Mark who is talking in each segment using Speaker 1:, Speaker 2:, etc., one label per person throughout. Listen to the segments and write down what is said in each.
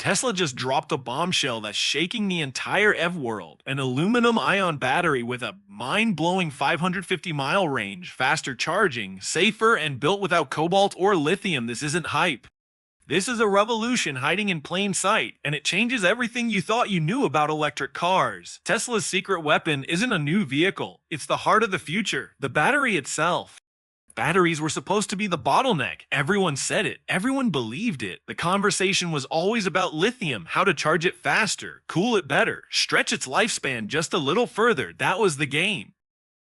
Speaker 1: Tesla just dropped a bombshell that's shaking the entire EV world. An aluminum-ion battery with a mind-blowing 550-mile range, faster charging, safer, and built without cobalt or lithium. This isn't hype. This is a revolution hiding in plain sight, and it changes everything you thought you knew about electric cars. Tesla's secret weapon isn't a new vehicle. It's the heart of the future, the battery itself. Batteries were supposed to be the bottleneck. Everyone said it. Everyone believed it. The conversation was always about lithium, how to charge it faster, cool it better, stretch its lifespan just a little further. That was the game.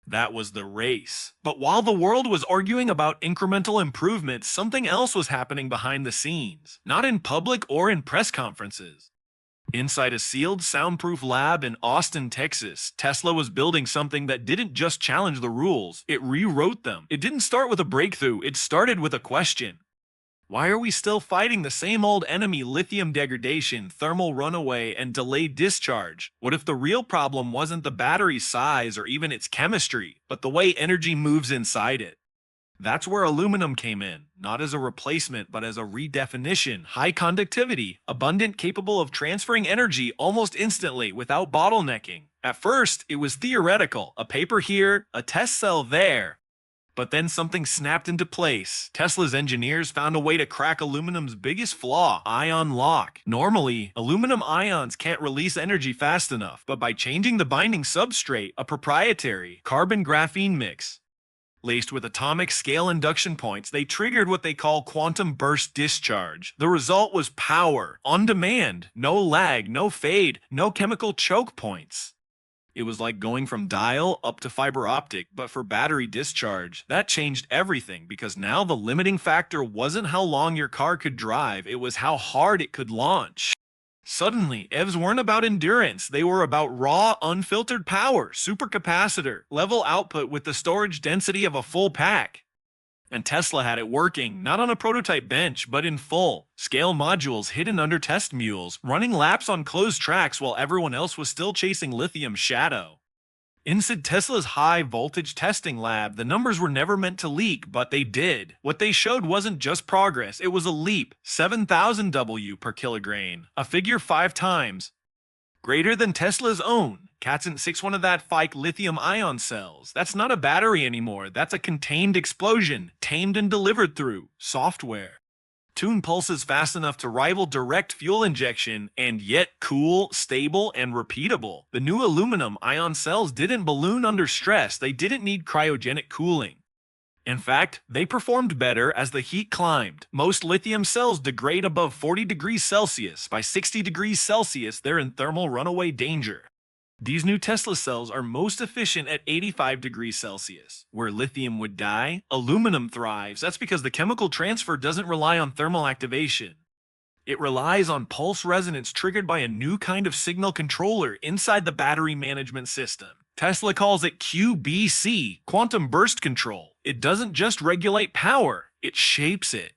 Speaker 1: That was the race. But while the world was arguing about incremental improvements, something else was happening behind the scenes. Not in public or in press conferences. Inside a sealed, soundproof lab in Austin, Texas, Tesla was building something that didn't just challenge the rules, it rewrote them. It didn't start with a breakthrough, it started with a question. Why are we still fighting the same old enemy: lithium degradation, thermal runaway, and delayed discharge? What if the real problem wasn't the battery's size or even its chemistry, but the way energy moves inside it? That's where aluminum came in, not as a replacement but as a redefinition: high conductivity, abundant, capable of transferring energy almost instantly without bottlenecking. At first, it was theoretical, a paper here, a test cell there. But then something snapped into place. Tesla's engineers found a way to crack aluminum's biggest flaw: ion lock. Normally, aluminum ions can't release energy fast enough, but by changing the binding substrate, a proprietary carbon-graphene mix, laced with atomic scale induction points, they triggered what they call quantum burst discharge. The result was power, on demand, no lag, no fade, no chemical choke points. It was like going from dial up to fiber optic, but for battery discharge. That changed everything, because now the limiting factor wasn't how long your car could drive, it was how hard it could launch. Suddenly, EVs weren't about endurance, they were about raw, unfiltered power, supercapacitor, level output with the storage density of a full pack. And Tesla had it working, not on a prototype bench, but in full-scale modules hidden under test mules, running laps on closed tracks while everyone else was still chasing lithium shadow. Inside Tesla's high-voltage testing lab, the numbers were never meant to leak, but they did. What they showed wasn't just progress, it was a leap: 7,000 W per kilogram, a figure 5 times greater than Tesla's own. Katzen 61 of that fake lithium-ion cells. That's not a battery anymore, that's a contained explosion, tamed and delivered through software. Tune pulses fast enough to rival direct fuel injection, and yet cool, stable, and repeatable. The new aluminum-ion cells didn't balloon under stress, they didn't need cryogenic cooling. In fact, they performed better as the heat climbed. Most lithium cells degrade above 40 degrees Celsius. By 60 degrees Celsius, they're in thermal runaway danger. These new Tesla cells are most efficient at 85 degrees Celsius. Where lithium would die, aluminum thrives. That's because the chemical transfer doesn't rely on thermal activation. It relies on pulse resonance triggered by a new kind of signal controller inside the battery management system. Tesla calls it QBC, quantum burst control. It doesn't just regulate power, it shapes it.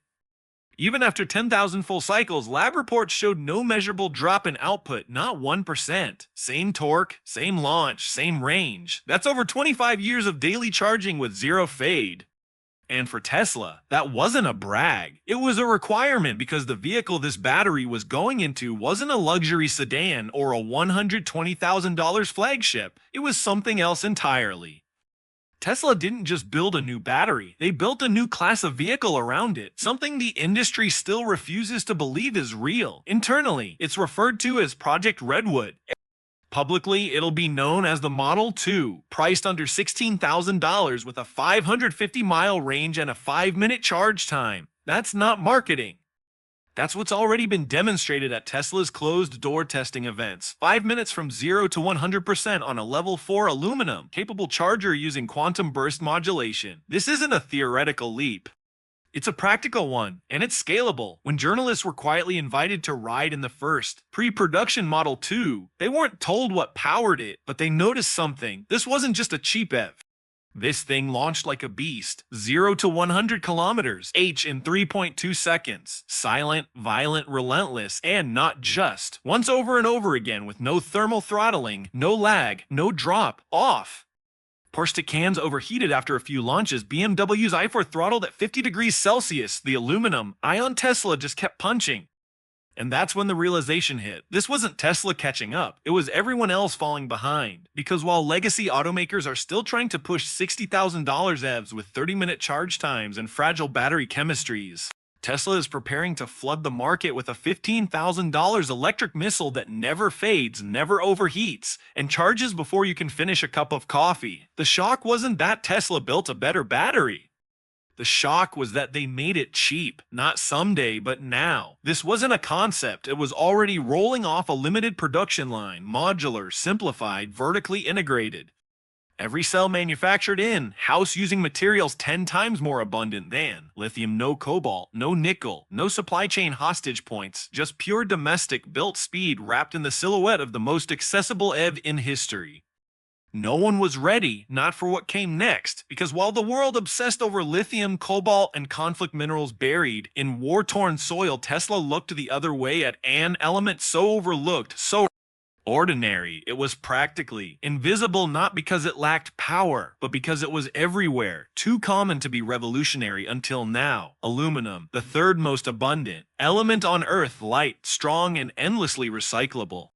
Speaker 1: Even after 10,000 full cycles, lab reports showed no measurable drop in output, not 1%. Same torque, same launch, same range. That's over 25 years of daily charging with zero fade. And for Tesla, that wasn't a brag. It was a requirement, because the vehicle this battery was going into wasn't a luxury sedan or a $120,000 flagship. It was something else entirely. Tesla didn't just build a new battery, they built a new class of vehicle around it, something the industry still refuses to believe is real. Internally, it's referred to as Project Redwood. Publicly, it'll be known as the Model 2, priced under $16,000 with a 550-mile range and a 5-minute charge time. That's not marketing. That's what's already been demonstrated at Tesla's closed-door testing events. 5 minutes from 0 to 100% on a level 4 aluminum-capable charger using quantum burst modulation. This isn't a theoretical leap. It's a practical one, and it's scalable. When journalists were quietly invited to ride in the first pre-production Model 2, they weren't told what powered it, but they noticed something. This wasn't just a cheap EV. This thing launched like a beast. 0 to 100 kilometers, H in 3.2 seconds. Silent, violent, relentless, and not just. Once over and over again with no thermal throttling, no lag, no drop, off. Porsche cans overheated after a few launches. BMW's i4 throttled at 50 degrees Celsius. The aluminum-ion Tesla just kept punching. And that's when the realization hit. This wasn't Tesla catching up, it was everyone else falling behind. Because while legacy automakers are still trying to push $60,000 EVs with 30-minute charge times and fragile battery chemistries, Tesla is preparing to flood the market with a $15,000 electric missile that never fades, never overheats, and charges before you can finish a cup of coffee. The shock wasn't that Tesla built a better battery. The shock was that they made it cheap, not someday, but now. This wasn't a concept, it was already rolling off a limited production line, modular, simplified, vertically integrated. Every cell manufactured in-house using materials 10 times more abundant than lithium, no cobalt, no nickel, no supply chain hostage points, just pure domestic built speed wrapped in the silhouette of the most accessible EV in history. No one was ready, not for what came next, because while the world obsessed over lithium, cobalt, and conflict minerals buried in war-torn soil, Tesla looked the other way at an element so overlooked, so ordinary, it was practically invisible, not because it lacked power, but because it was everywhere, too common to be revolutionary until now. Aluminum, the third most abundant element on Earth, light, strong, and endlessly recyclable.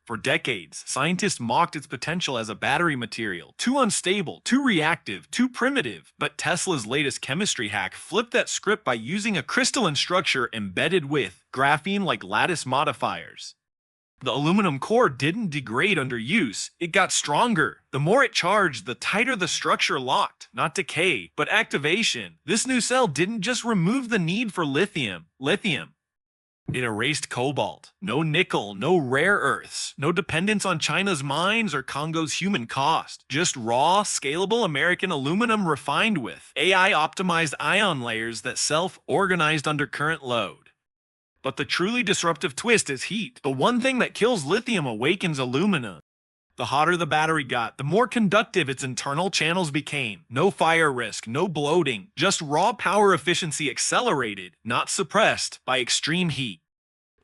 Speaker 1: For decades, scientists mocked its potential as a battery material, too unstable, too reactive, too primitive. But Tesla's latest chemistry hack flipped that script by using a crystalline structure embedded with graphene-like lattice modifiers. The aluminum core didn't degrade under use, it got stronger. The more it charged, the tighter the structure locked. Not decay, but activation. This new cell didn't just remove the need for lithium. It erased cobalt. No nickel, no rare earths, no dependence on China's mines or Congo's human cost. Just raw, scalable American aluminum refined with AI-optimized ion layers that self-organized under current load. But the truly disruptive twist is heat. The one thing that kills lithium awakens aluminum. The hotter the battery got, the more conductive its internal channels became. No fire risk, no bloating, just raw power efficiency accelerated, not suppressed, by extreme heat.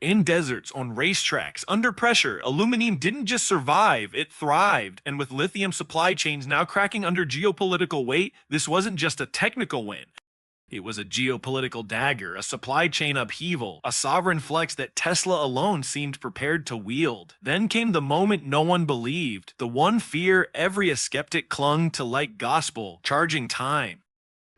Speaker 1: In deserts, on racetracks, under pressure, aluminum didn't just survive, it thrived. And with lithium supply chains now cracking under geopolitical weight, this wasn't just a technical win. It was a geopolitical dagger, a supply chain upheaval, a sovereign flex that Tesla alone seemed prepared to wield. Then came the moment no one believed, the one fear every skeptic clung to like gospel: charging time.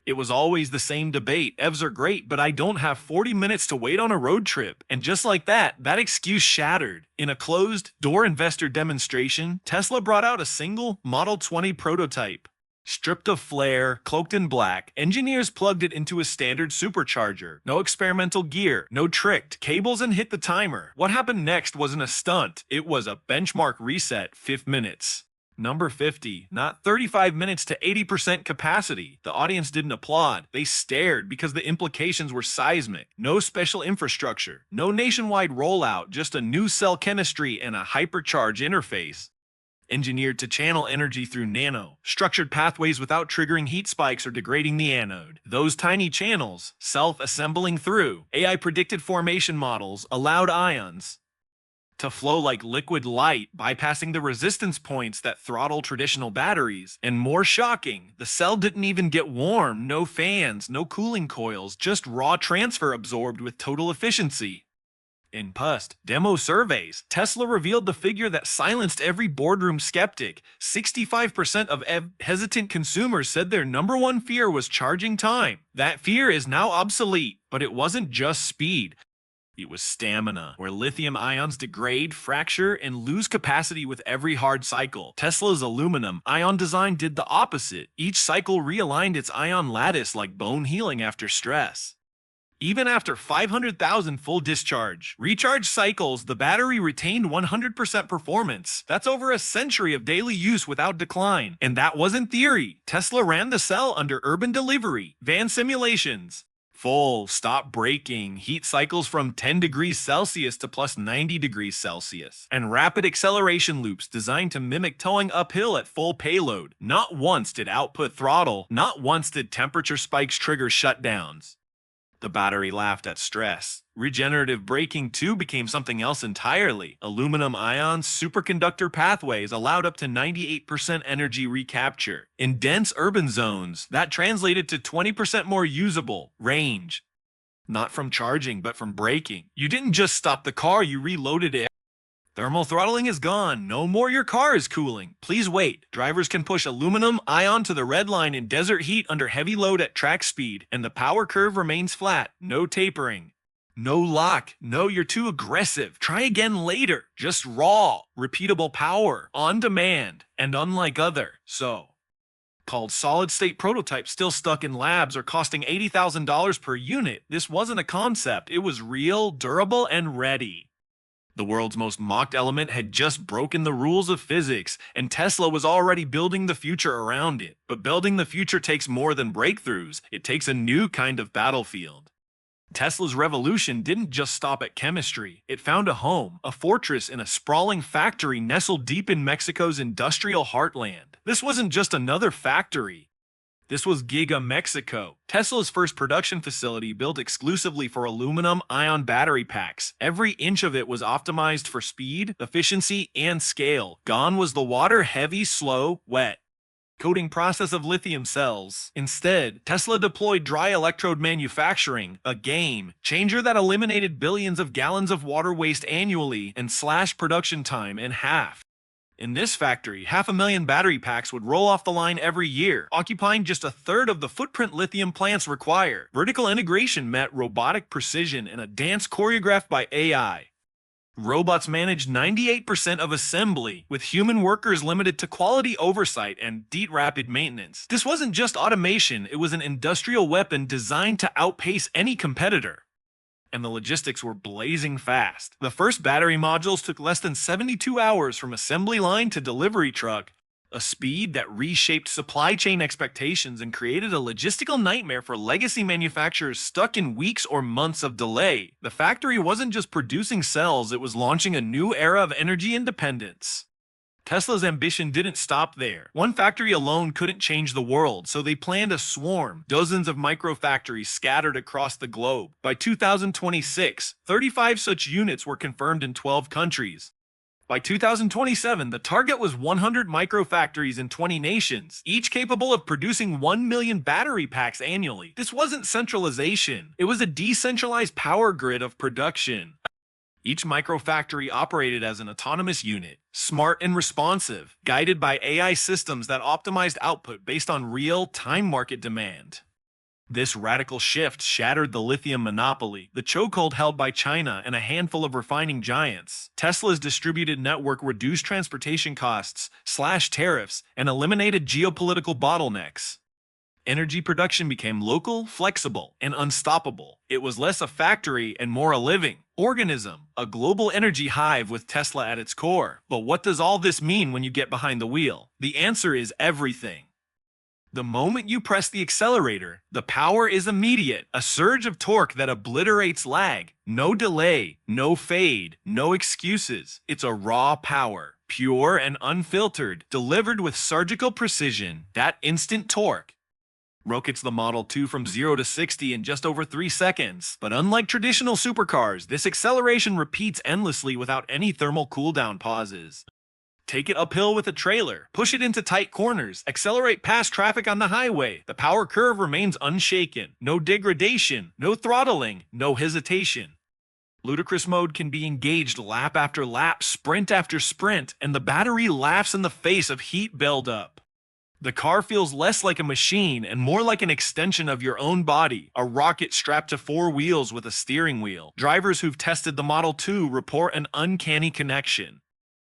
Speaker 1: It was always the same debate: EVs are great, but I don't have 40 minutes to wait on a road trip. And just like that excuse shattered. In a closed-door investor demonstration, Tesla brought out a single Model 20 prototype. Stripped of flare, cloaked in black, engineers plugged it into a standard supercharger. No experimental gear, no tricked cables, and hit the timer. What happened next wasn't a stunt, it was a benchmark reset: 5 minutes. Number 50, not 35 minutes to 80% capacity. The audience didn't applaud, they stared, because the implications were seismic. No special infrastructure, no nationwide rollout, just a new cell chemistry and a hypercharge interface. Engineered to channel energy through structured pathways without triggering heat spikes or degrading the anode. Those tiny channels, self-assembling through AI-predicted formation models, allowed ions to flow like liquid light, bypassing the resistance points that throttle traditional batteries. And more shocking, the cell didn't even get warm, no fans, no cooling coils, just raw transfer absorbed with total efficiency. In demo surveys, Tesla revealed the figure that silenced every boardroom skeptic. 65% of hesitant consumers said their number one fear was charging time. That fear is now obsolete, but it wasn't just speed. It was stamina, where lithium ions degrade, fracture, and lose capacity with every hard cycle. Tesla's aluminum ion design did the opposite. Each cycle realigned its ion lattice like bone healing after stress. Even after 500,000 full recharge cycles, the battery retained 100% performance. That's over a century of daily use without decline. And that wasn't theory. Tesla ran the cell under urban delivery, van simulations, full, stop breaking, heat cycles from 10 degrees Celsius to plus 90 degrees Celsius, and rapid acceleration loops designed to mimic towing uphill at full payload. Not once did output throttle, not once did temperature spikes trigger shutdowns. The battery laughed at stress. Regenerative braking too became something else entirely. Aluminum ions superconductor pathways allowed up to 98% energy recapture. In dense urban zones, that translated to 20% more usable range. Not from charging, but from braking. You didn't just stop the car, you reloaded it. Thermal throttling is gone. No more your car is cooling. Please wait. Drivers can push aluminum ion to the red line in desert heat under heavy load at track speed, and the power curve remains flat. No tapering. No lock. No, you're too aggressive. Try again later. Just raw, repeatable power, on demand, and unlike other, called solid-state prototypes still stuck in labs or costing $80,000 per unit. This wasn't a concept. It was real, durable, and ready. The world's most mocked element had just broken the rules of physics, and Tesla was already building the future around it. But building the future takes more than breakthroughs. It takes a new kind of battlefield. Tesla's revolution didn't just stop at chemistry. It found a home, a fortress in a sprawling factory nestled deep in Mexico's industrial heartland. This wasn't just another factory. This was Giga Mexico, Tesla's first production facility built exclusively for aluminum-ion battery packs. Every inch of it was optimized for speed, efficiency, and scale. Gone was the water-heavy, slow, wet coating process of lithium cells. Instead, Tesla deployed dry electrode manufacturing, a game changer that eliminated billions of gallons of water waste annually and slashed production time in half. In this factory, 500,000 battery packs would roll off the line every year, occupying just a third of the footprint lithium plants require. Vertical integration met robotic precision and a dance choreographed by AI. Robots managed 98% of assembly, with human workers limited to quality oversight and deep rapid maintenance. This wasn't just automation, it was an industrial weapon designed to outpace any competitor. And the logistics were blazing fast. The first battery modules took less than 72 hours from assembly line to delivery truck, a speed that reshaped supply chain expectations and created a logistical nightmare for legacy manufacturers stuck in weeks or months of delay. The factory wasn't just producing cells, it was launching a new era of energy independence. Tesla's ambition didn't stop there. One factory alone couldn't change the world, so they planned a swarm, dozens of microfactories scattered across the globe. By 2026, 35 such units were confirmed in 12 countries. By 2027, the target was 100 microfactories in 20 nations, each capable of producing 1 million battery packs annually. This wasn't centralization, it was a decentralized power grid of production. Each microfactory operated as an autonomous unit, smart and responsive, guided by AI systems that optimized output based on real-time market demand. This radical shift shattered the lithium monopoly, the chokehold held by China and a handful of refining giants. Tesla's distributed network reduced transportation costs, slashed tariffs, and eliminated geopolitical bottlenecks. Energy production became local, flexible, and unstoppable. It was less a factory and more a living organism, a global energy hive with Tesla at its core. But what does all this mean when you get behind the wheel? The answer is everything. The moment you press the accelerator, the power is immediate, a surge of torque that obliterates lag. No delay, no fade, no excuses. It's a raw power, pure and unfiltered, delivered with surgical precision. That instant torque rockets the Model 2 from 0 to 60 in just over 3 seconds. But unlike traditional supercars, this acceleration repeats endlessly without any thermal cooldown pauses. Take it uphill with a trailer, push it into tight corners, accelerate past traffic on the highway. The power curve remains unshaken. No degradation, no throttling, no hesitation. Ludicrous mode can be engaged lap after lap, sprint after sprint, and the battery laughs in the face of heat buildup. The car feels less like a machine and more like an extension of your own body, a rocket strapped to 4 wheels with a steering wheel. Drivers who've tested the Model 2 report an uncanny connection.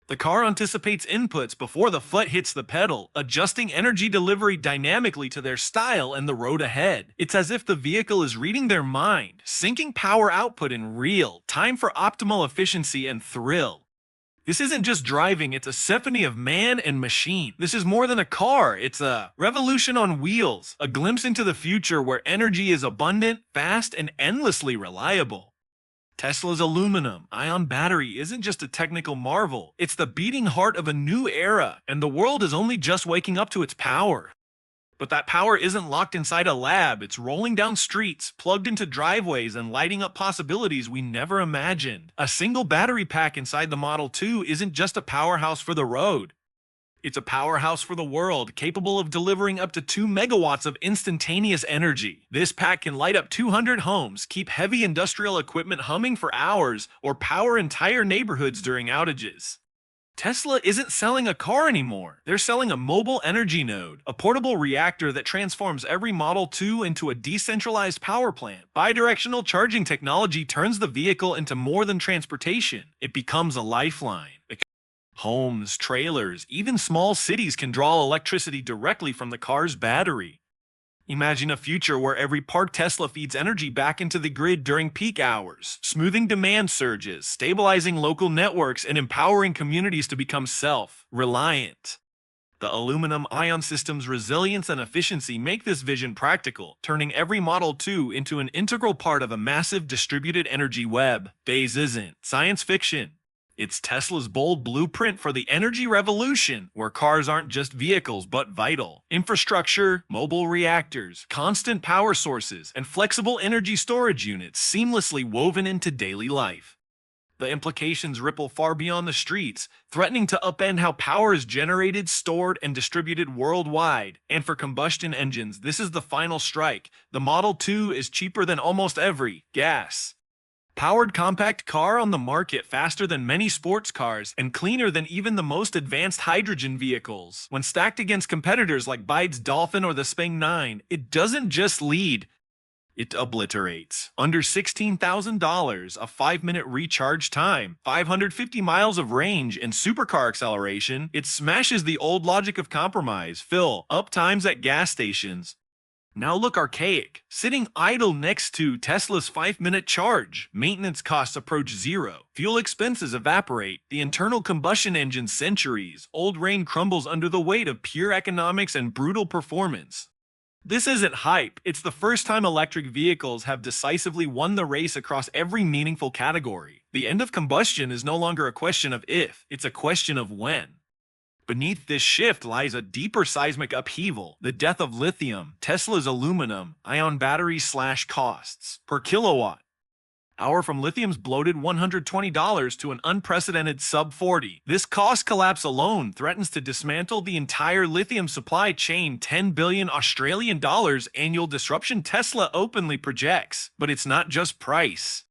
Speaker 1: The car anticipates inputs before the foot hits the pedal, adjusting energy delivery dynamically to their style and the road ahead. It's as if the vehicle is reading their mind, syncing power output in real time for optimal efficiency and thrill. This isn't just driving, it's a symphony of man and machine. This is more than a car, it's a revolution on wheels, a glimpse into the future where energy is abundant, fast, and endlessly reliable. Tesla's aluminum-ion battery isn't just a technical marvel, it's the beating heart of a new era, and the world is only just waking up to its power. But that power isn't locked inside a lab, it's rolling down streets, plugged into driveways, and lighting up possibilities we never imagined. A single battery pack inside the Model 2 isn't just a powerhouse for the road. It's a powerhouse for the world, capable of delivering up to 2 megawatts of instantaneous energy. This pack can light up 200 homes, keep heavy industrial equipment humming for hours, or power entire neighborhoods during outages. Tesla isn't selling a car anymore. They're selling a mobile energy node, a portable reactor that transforms every Model 2 into a decentralized power plant. Bidirectional charging technology turns the vehicle into more than transportation. It becomes a lifeline. Homes, trailers, even small cities can draw electricity directly from the car's battery. Imagine a future where every parked Tesla feeds energy back into the grid during peak hours, smoothing demand surges, stabilizing local networks, and empowering communities to become self-reliant. The aluminum-ion system's resilience and efficiency make this vision practical, turning every Model 2 into an integral part of a massive distributed energy web. Phase isn't science fiction. It's Tesla's bold blueprint for the energy revolution, where cars aren't just vehicles but vital infrastructure, mobile reactors, constant power sources, and flexible energy storage units seamlessly woven into daily life. The implications ripple far beyond the streets, threatening to upend how power is generated, stored, and distributed worldwide. And for combustion engines, this is the final strike. The Model 2 is cheaper than almost every gas-powered compact car on the market, faster than many sports cars, and cleaner than even the most advanced hydrogen vehicles. When stacked against competitors like BYD's Dolphin or the Spang 9, it doesn't just lead, it obliterates. Under $16,000, a 5-minute recharge time, 550 miles of range, and supercar acceleration, it smashes the old logic of compromise, fill up times at gas stations. Now look archaic, sitting idle next to Tesla's 5-minute charge. Maintenance costs approach zero, fuel expenses evaporate, the internal combustion engine's centuries old rain crumbles under the weight of pure economics and brutal performance. This isn't hype, it's the first time electric vehicles have decisively won the race across every meaningful category. The end of combustion is no longer a question of if, it's a question of when. Beneath this shift lies a deeper seismic upheaval, the death of lithium, Tesla's aluminum-ion battery/costs per kilowatt hour from lithium's bloated $120 to an unprecedented sub-40. This cost collapse alone threatens to dismantle the entire lithium supply chain. 10 billion Australian dollars annual disruption Tesla openly projects. But it's not just price.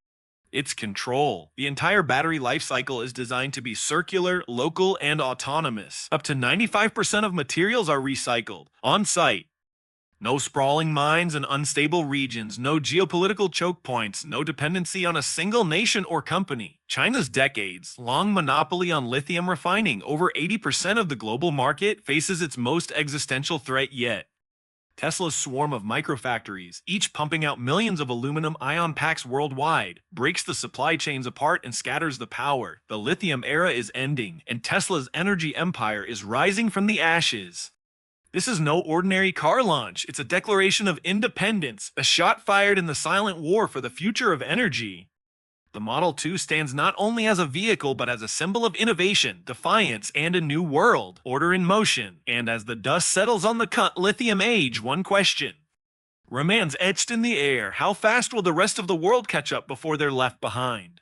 Speaker 1: It's control. The entire battery life cycle is designed to be circular, local, and autonomous. Up to 95% of materials are recycled, on-site. No sprawling mines and unstable regions, no geopolitical choke points, no dependency on a single nation or company. China's decades-long monopoly on lithium refining, over 80% of the global market, faces its most existential threat yet. Tesla's swarm of microfactories, each pumping out millions of aluminum-ion packs worldwide, breaks the supply chains apart and scatters the power. The lithium era is ending, and Tesla's energy empire is rising from the ashes. This is no ordinary car launch. It's a declaration of independence, a shot fired in the silent war for the future of energy. The Model 2 stands not only as a vehicle but as a symbol of innovation, defiance, and a new world order in motion. And as the dust settles on the lithium age, one question remains etched in the air: how fast will the rest of the world catch up before they're left behind?